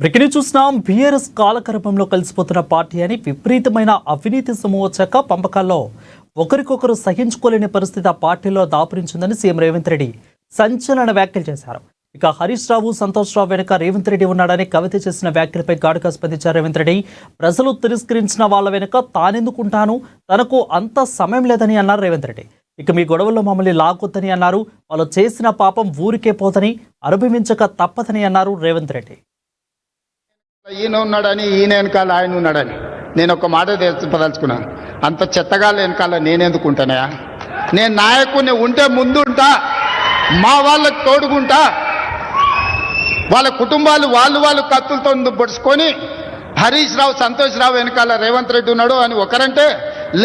Breaking చూస్తున్నాం. BRS కాలగర్భంలో కలిసిపోతున్న party అని విపరీతమైన అవినీతి సొమ్ము వచ్చాక పంపకాల్లో ఒకరికొకరు సహించుకోలేని పరిస్థితి ఆ పార్టీలో దాపురించిందని సీఎం రేవంత్ రెడ్డి సంచలన వ్యాఖ్యలు చేశారు. ఇక హరీష్ రావు, సంతోష్ రావు వెనుక రేవంత్ రెడ్డి ఉన్నాడని కవిత చేసిన వ్యాఖ్యలపై ఘాటుగా స్పందించారు రేవంత్ రెడ్డి. ప్రజలు తిరస్కరించిన వాళ్ళ వెనుక తానెందుకుంటాను, తనకు అంత సమయం లేదని అన్నారు రేవంత్ రెడ్డి. ఇక మీ గొడవల్లో మమ్మల్ని లాగొద్దని అన్నారు. వాళ్ళు చేసిన పాపం ఊరికే పోతని, అనుభవించక తప్పదని అన్నారు రేవంత్ రెడ్డి. ఈయన ఉన్నాడని, ఈయన వెనకాల ఆయన ఉన్నాడని నేను ఒక మాట తెలుసుకోదలుచుకున్నాను. అంత చెత్తగాళ్ళ వెనకాల నేనెందుకుంటానయా? నేను నాయకుడిని ఉంటే ముందుంటా, మా వాళ్ళకు తోడుకుంటా. వాళ్ళ కుటుంబాలు వాళ్ళు కత్తులతో పొడుచుకొని హరీష్ రావు, సంతోష్ రావు వెనకాల రేవంత్ రెడ్డి ఉన్నాడు అని ఒకరంటే,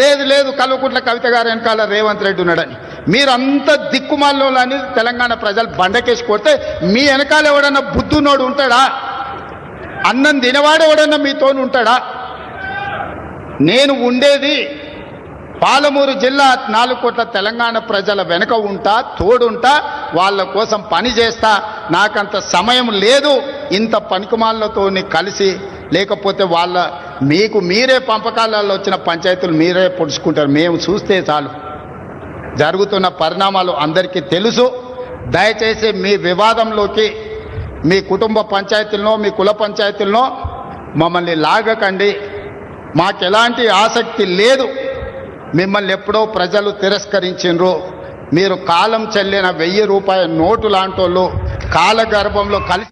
లేదు కల్వకుంట్ల కవిత గారు వెనకాల రేవంత్ రెడ్డి ఉన్నాడని. మీరంత దిక్కుమాలని తెలంగాణ ప్రజలు బండకేసి కొడితే మీ వెనకాల ఎవడన్నా బుద్ధునోడు ఉంటాడా? అన్నం తినవాడు ఎవడన్నా మీతో ఉంటాడా? నేను ఉండేది పాలమూరు జిల్లా 4 కోట్ల తెలంగాణ ప్రజల వెనుక ఉంటా, తోడుంటా, వాళ్ళ కోసం పని చేస్తా. నాకంత సమయం లేదు ఇంత పనికిమాలతో కలిసి. లేకపోతే మీకు మీరే పంపకాలలో వచ్చిన పంచాయతీలు మీరే పొడుచుకుంటారు. మేము చూస్తే చాలు. జరుగుతున్న పరిణామాలు అందరికీ తెలుసు. దయచేసి మీ వివాదంలోకి, మీ కుటుంబ పంచాయతీలను, మీ కుల పంచాయతీలను మమ్మల్ని లాగకండి. మాకెలాంటి ఆసక్తి లేదు. మిమ్మల్ని ఎప్పుడో ప్రజలు తిరస్కరించిండ్రు. మీరు కాలం చెల్లిన 1000 రూపాయల నోటు లాంటోళ్ళు కాలగర్భంలో కలిసి